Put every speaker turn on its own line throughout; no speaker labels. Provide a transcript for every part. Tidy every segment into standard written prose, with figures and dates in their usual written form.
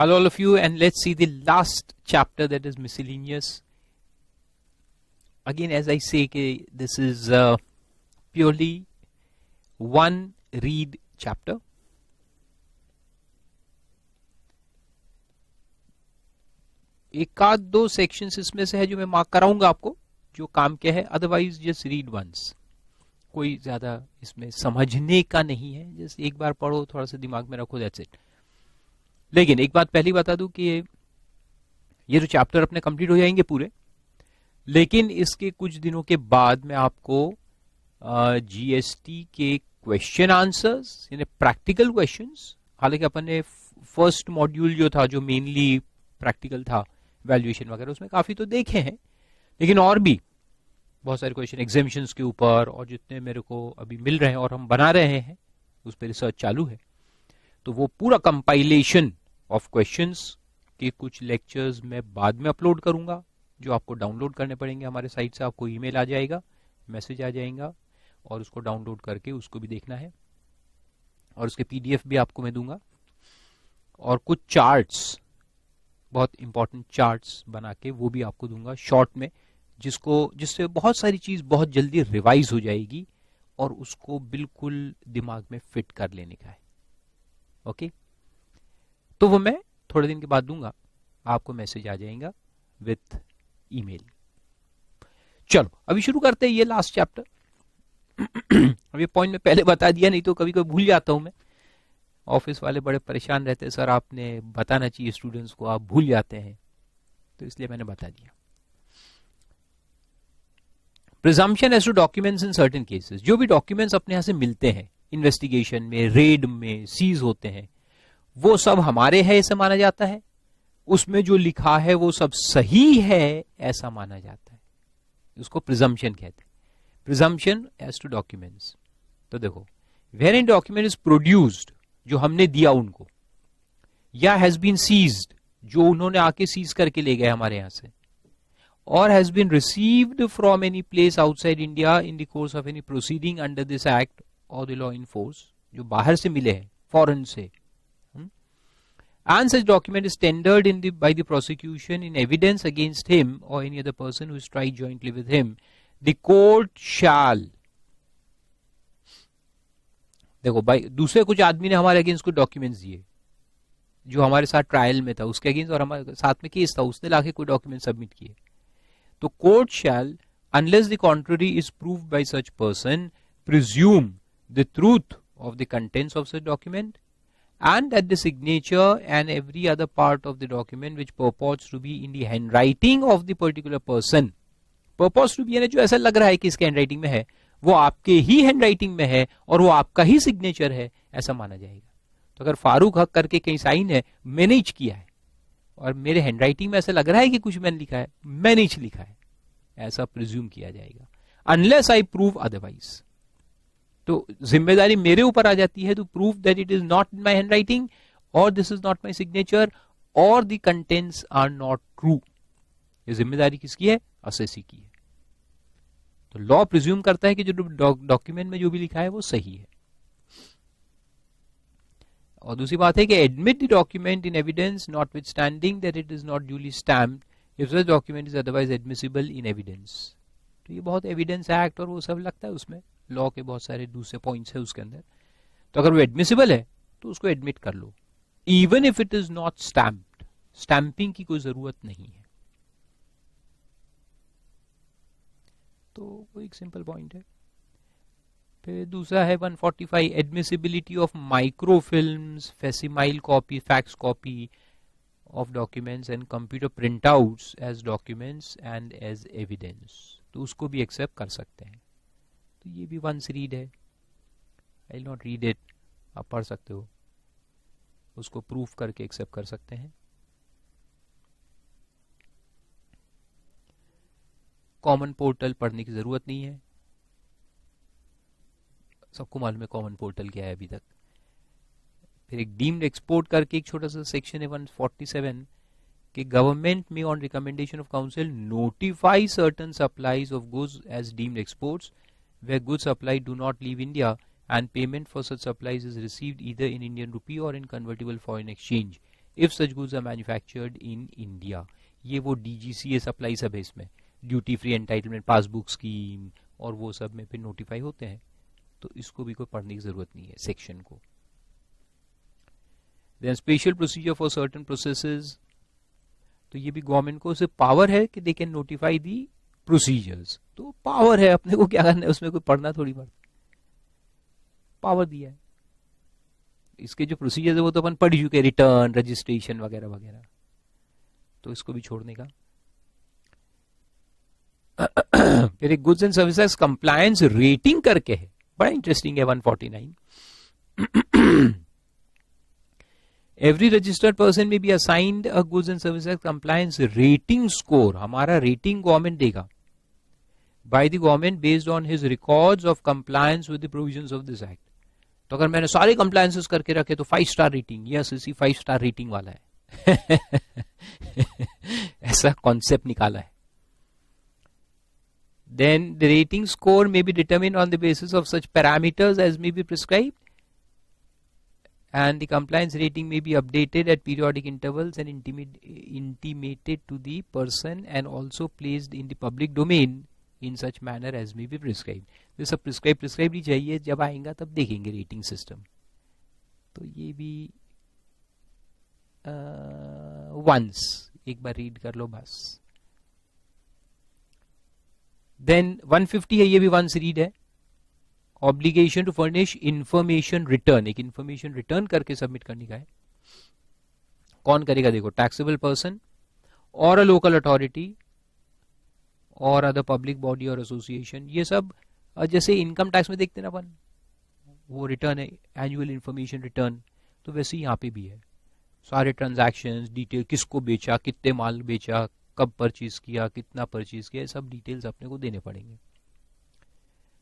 Hello all of you, and let's see the last chapter, that is miscellaneous. Again, as I say, this is purely one read chapter. एक आध दो sections इसमें से है जो मैं मार्क कराऊंगा आपको, जो काम के है, अदरवाइज जस्ट रीड वंस. कोई ज्यादा इसमें समझने का नहीं है, जस्ट एक बार पढ़ो, थोड़ा सा दिमाग में रखो, दैट्स इट. लेकिन एक बात पहली बता दूं कि ये जो चैप्टर अपने कंप्लीट हो जाएंगे पूरे, लेकिन इसके कुछ दिनों के बाद मैं आपको जीएसटी के क्वेश्चन आंसर्स यानी प्रैक्टिकल क्वेश्चंस, हालांकि अपन ने फर्स्ट मॉड्यूल जो था जो मेनली प्रैक्टिकल था, वैल्यूएशन वगैरह, उसमें काफी तो देखे हैं, लेकिन और भी बहुत सारे क्वेश्चन एग्जामिशंस के ऊपर और जितने मेरे को अभी मिल रहे हैं और हम बना रहे हैं, उस पर रिसर्च चालू है. तो वो पूरा कंपाइलेशन ऑफ क्वेश्चंस के कुछ लेक्चर्स मैं बाद में अपलोड करूंगा, जो आपको डाउनलोड करने पड़ेंगे हमारे साइट से. आपको ईमेल आ जाएगा, मैसेज आ जाएगा, और उसको डाउनलोड करके उसको भी देखना है, और उसके पीडीएफ भी आपको मैं दूंगा, और कुछ चार्ट्स, बहुत इंपॉर्टेंट चार्ट्स बना के वो भी आपको दूंगा शॉर्ट में, जिससे बहुत सारी चीज बहुत जल्दी रिवाइज हो जाएगी और उसको बिल्कुल दिमाग में फिट कर लेने का है. ओके, तो वो मैं थोड़े दिन के बाद दूंगा, आपको मैसेज आ जाएगा विथ ईमेल. चलो अभी शुरू करते हैं ये लास्ट चैप्टर. अभी पॉइंट में पहले बता दिया, नहीं तो कभी कभी भूल जाता हूं मैं. ऑफिस वाले बड़े परेशान रहते हैं, सर आपने बताना चाहिए स्टूडेंट्स को, आप भूल जाते हैं, तो इसलिए मैंने बता दिया. Presumption as to documents in certain cases. जो भी डॉक्यूमेंट्स अपने यहां से मिलते हैं इन्वेस्टिगेशन में, रेड में, सीज होते हैं, वो सब हमारे हैं ऐसा माना जाता है. उसमें जो लिखा है वो सब सही है ऐसा माना जाता है. उसको प्रिजम्पशन कहते हैं. Presumption as to documents. तो देखो, wherein document is produced, जो हमने दिया उनको, या हैज बीन सीज्ड, जो उन्होंने आके सीज करके ले गए हमारे यहां से, और has been received from any place outside India in the course of any proceeding under this act और द लॉ इन फोर्स, जो बाहर से मिले हैं, फॉरेन से. And such document is tendered by the prosecution in evidence against him or any other person who is tried jointly with him. The court shall. देखो भाई, दूसरे कुछ आदमी ने हमारे अगेंस्ट कुछ डॉक्यूमेंट्स दिए, जो हमारे साथ ट्रायल में था, उसके अगेंस्ट, और हमारे साथ में केस था, उसने लाके कोई डॉक्यूमेंट सबमिट किए. तो court shell, unless the contrary is proved by such person, presume the truth of the contents of such document, and that the signature and every other part of the document which purports to be in the handwriting of the particular person, purports to be यानी जो ऐसा लग रहा है कि इसके handwriting में है, वो आपके ही हैंडराइटिंग में है और वो आपका ही सिग्नेचर है, ऐसा माना जाएगा. तो अगर फारूक हक करके कहीं साइन है, मैंने ही किया है, और मेरे हैंडराइटिंग में ऐसा लग रहा है कि कुछ मैंने लिखा है, मैंने ही लिखा है, ऐसा प्रिज्यूम किया जाएगा, अनलेस आई प्रूव अदरवाइज. तो जिम्मेदारी मेरे ऊपर आ जाती है to prove that it is not in my handwriting, और this is not my signature, और the contents are not true. ये जिम्मेदारी किसकी है? असेसी की है. तो लॉ प्रिज्यूम करता है कि जो डॉक्यूमेंट में जो भी लिखा है वो सही है. और दूसरी बात है कि admit the document in evidence notwithstanding that it is not duly stamped if such document is otherwise admissible in evidence. तो ये बहुत एविडेंस एक्ट और वो सब लगता है, उसमें लॉ के बहुत सारे दूसरे पॉइंट्स है उसके अंदर. तो अगर वो एडमिसिबल है तो उसको एडमिट कर लो, even if it is not stamped. Stamping की कोई जरूरत नहीं है. तो वो एक सिंपल पॉइंट है. फिर दूसरा है 145, admissibility of microfilms, facsimile copy, fax copy of documents and computer printouts as documents and as evidence. तो उसको भी एक्सेप्ट कर सकते हैं. तो ये भी वंस रीड है, I will not read it, आप पढ़ सकते हो, उसको प्रूफ करके एक्सेप्ट कर सकते हैं. कॉमन पोर्टल पढ़ने की जरूरत नहीं है, सबको मालूम है कॉमन पोर्टल क्या है अभी तक. फिर एक डीम्ड एक्सपोर्ट करके एक छोटा सा सेक्शन है 147 कि गवर्नमेंट में on recommendation of council notify certain supplies of goods as deemed exports where goods supplied do not leave India and payment for such supplies is received either in Indian rupee or in convertible foreign exchange. If such goods are manufactured in India. ये वो DGCA supply सब है, इसमें duty free entitlement passbook scheme और वो सब में फिर नोटिफाई होते हैं, तो इसको भी कोई पढ़ने की जरूरत नहीं है सेक्शन को। Then special procedure for certain processes, तो ये भी गवर्नमेंट को सिर्फ पावर है कि they can notify the procedures, तो पावर है, अपने को क्या करना है उसमें, कोई पढ़ना थोड़ी पड़ता, पावर दिया है। इसके जो प्रोसीजर है वो तो अपन पढ़ चुके, रिटर्न, रजिस्ट्रेशन वगैरह वगैरह, तो इसको भी छोड़ने का। फिर एक goods and services compliance rating करके है, बड़ा इंटरेस्टिंग है 149। एवरी रजिस्टर्ड पर्सन में be assigned a goods and services compliance rating score, हमारा रेटिंग गवर्नमेंट देगा by the government based on his records of compliance with the provisions of this act. तो अगर मैंने सारे कंप्लायंसेस करके रखे तो 5 स्टार रेटिंग, यस इसी 5 स्टार रेटिंग वाला है। ऐसा कॉन्सेप्ट निकाला है। Then the rating score may be determined on the basis of such parameters as may be prescribed, and the compliance rating may be updated at periodic intervals and intimated to the person and also placed in the public domain in such manner as may be prescribed. तो सब prescribe ही चाहिए, जब आएगा तब देखेंगे rating system. तो ये भी once एक बार रीड कर लो बस। देन 150 है, ये भी वंस रीड है। Obligation to furnish information return, एक इंफॉर्मेशन रिटर्न करके सबमिट करने का है। कौन करेगा, देखो टैक्सेबल पर्सन और अ लोकल अथॉरिटी और अदर पब्लिक बॉडी और एसोसिएशन। ये सब जैसे इनकम टैक्स में देखते ना अपन, वो रिटर्न है एनुअल इंफॉर्मेशन रिटर्न, तो वैसे ही यहाँ पे भी है। सारे ट्रांजैक्शंस डिटेल, किसको बेचा, कितने माल बेचा, कब परचेज किया, कितना परचेज किया, सब डिटेल्स अपने को देने पड़ेंगे।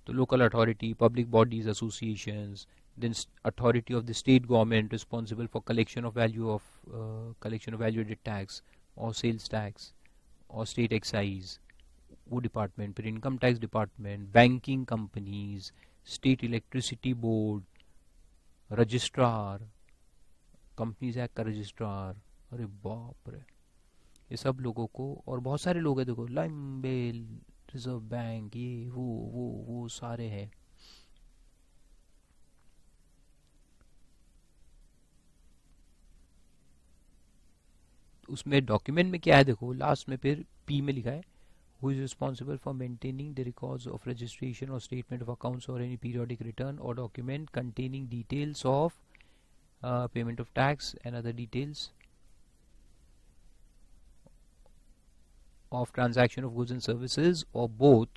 तो local authority, public bodies, associations, then authority of the state government responsible for collection of value added tax और सेल्स टैक्स और स्टेट एक्साइज, वो डिपार्टमेंट। फिर income tax department, banking companies, state electricity board, registrar, companies act का registrar, अरे बाप रे, ये सब लोगों को, और बहुत सारे लोग हैं देखो, लाइमबेल, रिजर्व बैंक, ये वो सारे हैं। उसमें डॉक्यूमेंट में क्या है देखो, लास्ट में फिर पी में लिखा है, who is responsible for maintaining the records of registration और स्टेटमेंट ऑफ अकाउंट्स और एनी पीरियोडिक रिटर्न और document containing details of payment of tax and other details of transaction of goods and services or both,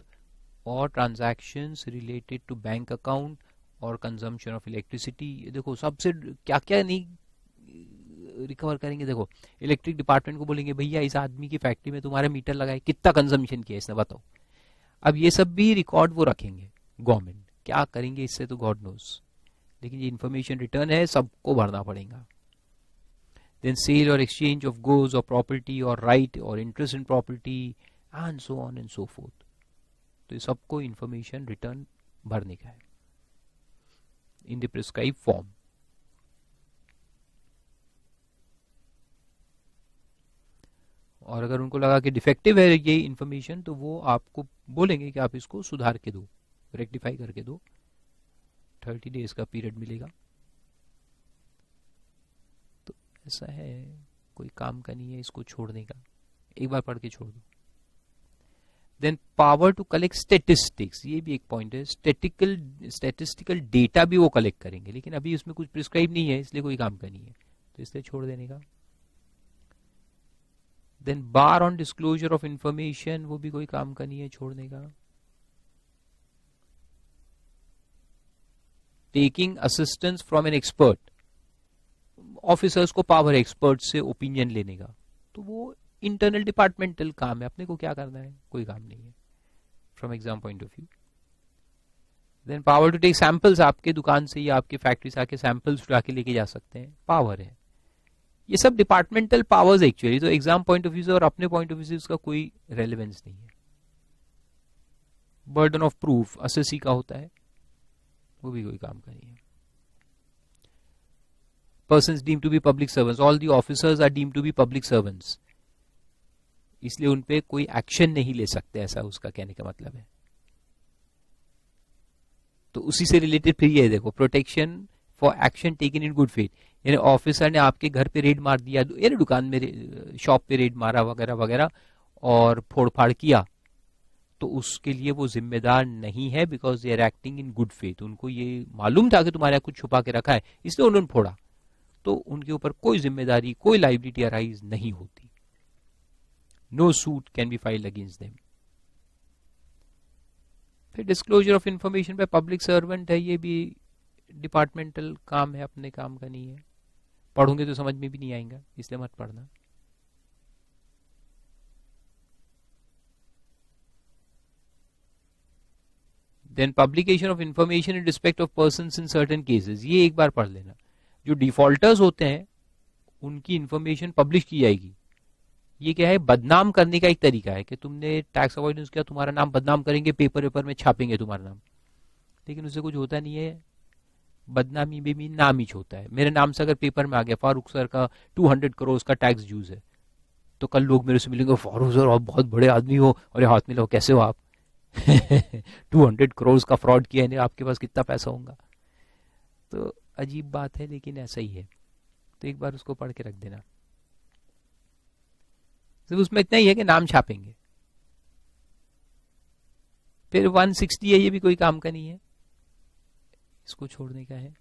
or transactions related to bank account or consumption of electricity। देखो सबसे क्या क्या नहीं recover करेंगे। देखो electric department को बोलेंगे भैया इस आदमी की फैक्ट्री में तुम्हारा मीटर लगाए, कितना कंजम्पशन किया इसने बताओ। अब ये सब भी रिकॉर्ड वो रखेंगे गवर्नमेंट, क्या करेंगे इससे तो गॉड नोस, लेकिन ये इन्फॉर्मेशन रिटर्न है, सबको भरना पड़ेगा। Then sale or exchange of goods or property or right or interest in property and so on and so forth। तो ये सबको information return भरने का है in the prescribed form। और अगर उनको लगा कि डिफेक्टिव है ये information, तो वो आपको बोलेंगे कि आप इसको सुधार के दो, रेक्टिफाई करके दो, 30 days का पीरियड मिलेगा। ऐसा है, कोई काम का नहीं है इसको छोड़ने का, एक बार पढ़ के छोड़ दो। Then power to collect statistics, ये भी एक पॉइंट है। स्टेटिस्टिकल डेटा भी वो कलेक्ट करेंगे, लेकिन अभी उसमें कुछ प्रिस्क्राइब नहीं है, इसलिए कोई काम का नहीं है, तो इसलिए छोड़ देने का। Then bar on disclosure of information, वो भी कोई काम का नहीं है, छोड़ने का। Taking assistance from an expert, officers को पावर है एक्सपर्ट से ओपिनियन लेने का, तो वो इंटरनल डिपार्टमेंटल काम है, अपने को क्या करना है, कोई काम नहीं है from exam point of view. Then power to take samples, आपके दुकान से या आपकी फैक्ट्री से आके सैंपल्स उठा के लेके जा सकते हैं, पावर है। ये सब डिपार्टमेंटल पावर्स एक्चुअली, तो एग्जाम पॉइंट ऑफ व्यू से और अपने पॉइंट ऑफ व्यू से उसका कोई रेलेवेंस नहीं है। बर्डन ऑफ प्रूफ एसएससी का होता है, वो भी कोई काम का नहीं है। persons deemed to be public servants, all the officers are deemed to be public servants, इसलिए उन पे कोई एक्शन नहीं ले सकते, ऐसा उसका कहने का मतलब है। तो उसी से रिलेटेड फिर ये देखो, protection for action taken in good faith, यानी ऑफिसर ने आपके घर पे रेड मार दिया, यानी दुकान में शॉप पे रेड मारा वगैरह वगैरह और फोड़ फाड़ किया, तो उसके लिए वो जिम्मेदार नहीं है, because they are acting in good faith. उनको ये मालूम था कि तुम्हारे यहाँ कुछ छुपा के रखा है, इसलिए उन्होंने फोड़ा, तो उनके ऊपर कोई जिम्मेदारी, कोई लाइबिलिटी अराइज नहीं होती। No suit can be filed against them. फिर डिस्क्लोजर ऑफ इंफॉर्मेशन पे पब्लिक सर्वेंट है, ये भी डिपार्टमेंटल काम है, अपने काम का नहीं है। पढ़ोगे तो समझ में भी नहीं आएगा, इसलिए मत पढ़ना। Then publication of information in respect of persons in certain cases, ये एक बार पढ़ लेना। जो डिफॉल्टर्स होते हैं उनकी इंफॉर्मेशन पब्लिश की जाएगी। ये क्या है, बदनाम करने का एक तरीका है कि तुमने टैक्स अवॉइडेंस किया, तुम्हारा नाम बदनाम करेंगे, पेपर वेपर में छापेंगे तुम्हारा नाम, लेकिन उससे कुछ होता नहीं है। बदनामी में भी नाम ही होता है। मेरे नाम से अगर पेपर में आ गया फारूक सर का 200 करोड़ का टैक्स ड्यूज है, तो कल लोग मेरे से मिलेंगे, फारूक सर आप बहुत बड़े आदमी हो, और हाथ मिलाओ, कैसे हो आप 200 करोड़ का फ्रॉड किया है, आपके पास कितना पैसा होगा। तो अजीब बात है, लेकिन ऐसा ही है। तो एक बार उसको पढ़ के रख देना। सिर्फ उसमें इतना ही है कि नाम छापेंगे। फिर 160 है, ये भी कोई काम का नहीं है, इसको छोड़ने का है।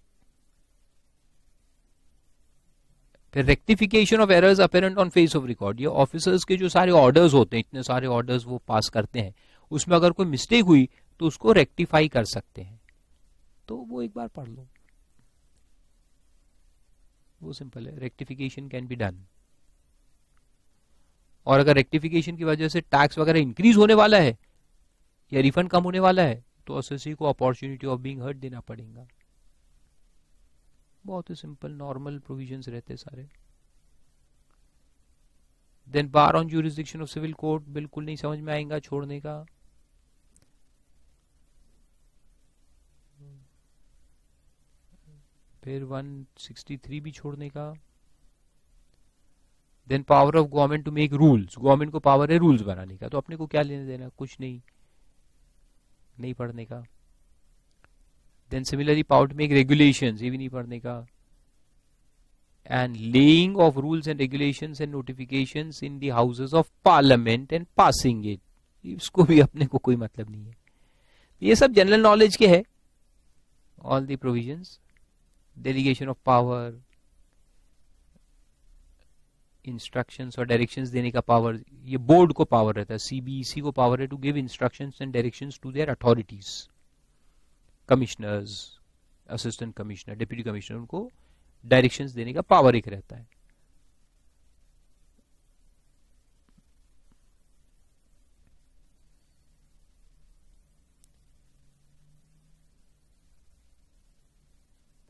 फिर rectification of errors apparent on face of record, ये ऑफिसर्स के जो सारे ऑर्डर्स होते हैं, इतने सारे ऑर्डर्स वो पास करते हैं, उसमें अगर कोई मिस्टेक हुई तो उसको रेक्टिफाई कर सकते हैं। तो वो एक बार पढ़ लो, वो सिंपल है, रेक्टिफिकेशन कैन बी डन। और अगर रेक्टिफिकेशन की वजह से टैक्स वगैरह इंक्रीज होने वाला है या रिफंड कम होने वाला है, तो एसएससी को अपॉर्चुनिटी ऑफ बीइंग हर्ट देना पड़ेगा। बहुत ही सिंपल नॉर्मल प्रोविजंस रहते सारे। Then bar on jurisdiction of civil court, बिल्कुल नहीं समझ में आएगा, छोड़ने का। फिर 163 भी छोड़ने का। Then power of government to make rules, government को पावर है रूल्स बनाने का, तो अपने को क्या लेने देना, कुछ नहीं, नहीं पढ़ने का। Then similarly power to make regulations, ये भी नहीं पढ़ने का। And laying of rules and regulations and notifications in the houses of parliament and passing it, इसको भी अपने को कोई मतलब नहीं है। ये सब जनरल नॉलेज के है, all the provisions. Delegation of power, instructions और डायरेक्शंस देने का पावर, ये बोर्ड को पावर रहता है, सीबीईसी को पावर है to give instructions and directions to their authorities, commissioners, assistant commissioner, deputy commissioner, उनको डायरेक्शंस देने का पावर एक रहता है।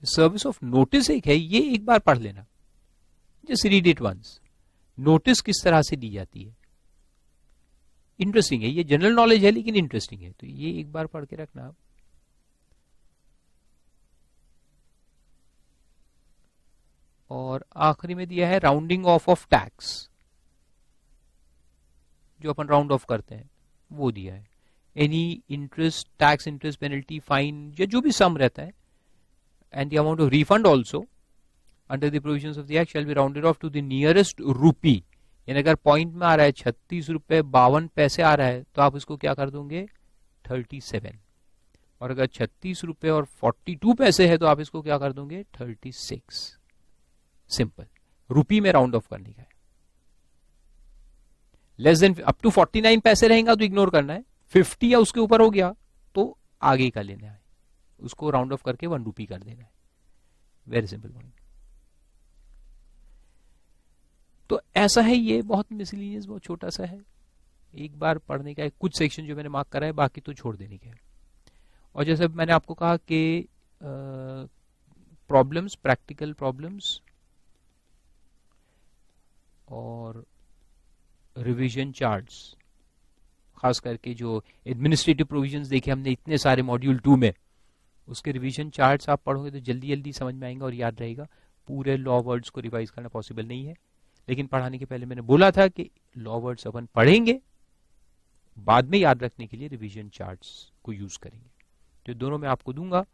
सर्विस ऑफ नोटिस एक है, ये एक बार पढ़ लेना, just read it once. Notice किस तरह से दी जाती है, इंटरेस्टिंग है, ये जनरल नॉलेज है लेकिन इंटरेस्टिंग है, तो ये एक बार पढ़ के रखना आप। और आखिरी में दिया है राउंडिंग ऑफ ऑफ टैक्स, जो अपन राउंड ऑफ करते हैं वो दिया है। Any interest, tax interest, penalty, fine, या जो भी सम रहता है, and the amount of refund also under the provisions of the act shall be rounded off to the nearest rupee. यानी अगर पॉइंट में आ रहा है 36 रुपए 52 पैसे आ रहा है, तो आप इसको क्या कर दोगे 37, और अगर 36 रुपए और 42 पैसे है तो आप इसको क्या कर दोगे 36। सिंपल, रुपी में राउंड ऑफ करने का है। लेस देन अप टू 49 पैसे रहेगा तो इग्नोर करना है, 50 या उसके ऊपर हो गया तो आगे का लेना है, उसको राउंड ऑफ करके 1 रुपी कर देना है। Very simple point. तो ऐसा है, ये बहुत मिसलिनियस, बहुत छोटा सा है, एक बार पढ़ने का है। कुछ सेक्शन जो मैंने मार्क करा है, बाकी तो छोड़ देने के है। और जैसे मैंने आपको कहा कि प्रॉब्लम्स, प्रैक्टिकल प्रॉब्लम्स और रिवीजन चार्ट्स, खास करके जो एडमिनिस्ट्रेटिव प्रोविजंस देखे हमने इतने सारे मॉड्यूल 2 में, उसके रिवीजन चार्ट्स आप पढ़ोगे तो जल्दी जल्दी समझ में आएंगे और याद रहेगा। पूरे लॉ वर्ड्स को रिवाइज करना पॉसिबल नहीं है, लेकिन पढ़ाने के पहले मैंने बोला था कि लॉ वर्ड्स अपन पढ़ेंगे, बाद में याद रखने के लिए रिवीजन चार्ट्स को यूज करेंगे। तो दोनों मैं आपको दूंगा,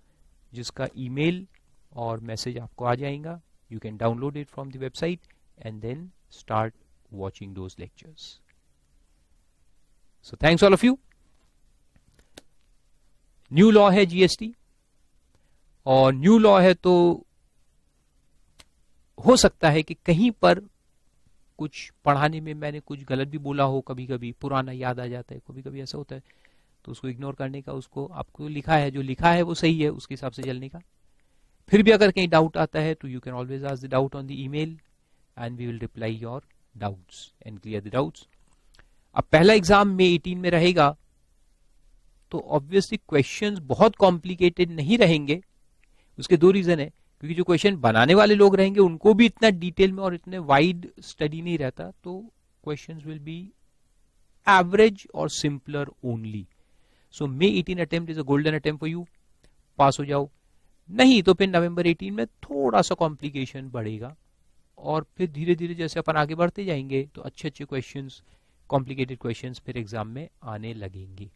जिसका ईमेल और मैसेज आपको आ जाएगा। You can download it from the website and then start watching those lectures. So thanks all of you. New law है जीएसटी, और न्यू लॉ है तो हो सकता है कि कहीं पर कुछ पढ़ाने में मैंने कुछ गलत भी बोला हो, कभी कभी पुराना याद आ जाता है, कभी कभी ऐसा होता है, तो उसको इग्नोर करने का, उसको आपको लिखा है, जो लिखा है वो सही है, उसके हिसाब से चलने का। फिर भी अगर कहीं डाउट आता है तो you can always ask the doubt on the email and we will reply your doubts and clear the doubts. अब पहला एग्जाम मई 18 में रहेगा, तो ऑब्वियसली क्वेश्चंस बहुत कॉम्प्लिकेटेड नहीं रहेंगे। उसके दो रीजन है, क्योंकि जो क्वेश्चन बनाने वाले लोग रहेंगे उनको भी इतना डिटेल में और इतने वाइड स्टडी नहीं रहता, तो क्वेश्चंस विल बी एवरेज और simpler only. So May 18 attempt is a golden attempt for you, pass हो जाओ। नहीं तो फिर नवंबर 18 में थोड़ा सा कॉम्प्लिकेशन बढ़ेगा, और फिर धीरे धीरे जैसे अपन आगे बढ़ते जाएंगे तो अच्छे अच्छे क्वेश्चंस, कॉम्प्लिकेटेड क्वेश्चंस फिर एग्जाम में आने लगेंगे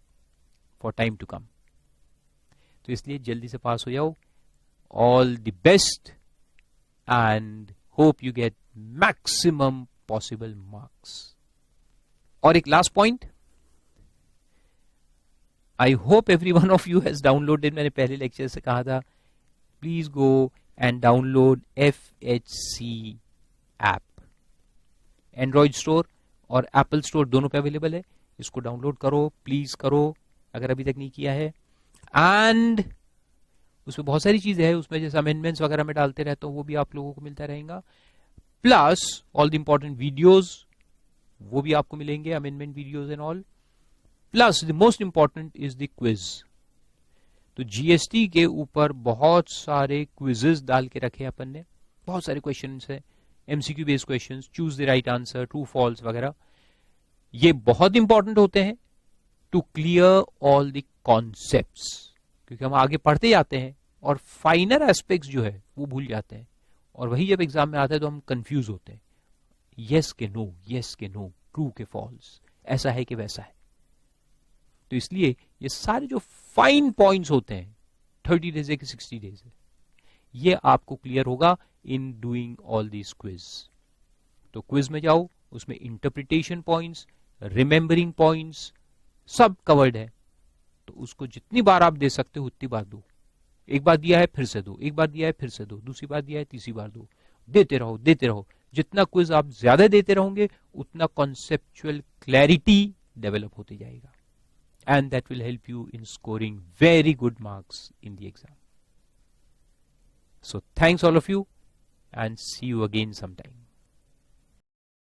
फॉर टाइम टू कम। तो इसलिए जल्दी से पास हो जाओ। All the best and hope you get maximum possible marks. और एक last point, I hope every one of you has downloaded, मैंने पहले लेक्चर से कहा था, please go and download FHC app. Android store और Apple store दोनों पे अवेलेबल है, इसको डाउनलोड करो, प्लीज करो अगर अभी तक नहीं किया है। एंड उसमें बहुत सारी चीजें हैं, उसमें जैसे अमेंडमेंट्स वगैरह में डालते रहता हूँ, वो भी आप लोगों को मिलता रहेगा, plus all the important videos वो भी आपको मिलेंगे, amendment videos and all, plus the most important is the quiz. तो जीएसटी के ऊपर बहुत सारे क्विजेस डाल के रखे अपन ने, बहुत सारे क्वेश्चंस हैं, MCQ based questions, choose the right answer, true false वगैरह, ये बहुत इंपॉर्टेंट होते हैं to clear all the concepts, क्योंकि हम आगे पढ़ते जाते हैं और फाइनर एस्पेक्ट्स जो है वो भूल जाते हैं, और वही जब एग्जाम में आता है तो हम कंफ्यूज होते हैं, यस के नो, यस के नो, ट्रू के फॉल्स, ऐसा है कि वैसा है। तो इसलिए ये सारे जो फाइन पॉइंट्स होते हैं, 30 डेज है कि 60 डेज है, ये आपको क्लियर होगा in doing all this quiz. तो क्विज में जाओ, उसमें इंटरप्रिटेशन पॉइंट्स, रिमेंबरिंग पॉइंट्स सब कवर्ड है, तो उसको जितनी बार आप दे सकते हो उतनी बार दो। एक बार दिया है फिर से दो, एक बार दिया है फिर से दो, दूसरी बार दिया है तीसरी बार दो, देते रहो देते रहो। जितना क्विज आप ज्यादा देते रहोगे उतना कॉन्सेप्चुअल क्लैरिटी डेवलप होते जाएगा, and that will help you in scoring very good marks in the exam. So thanks all of you and see you again sometime.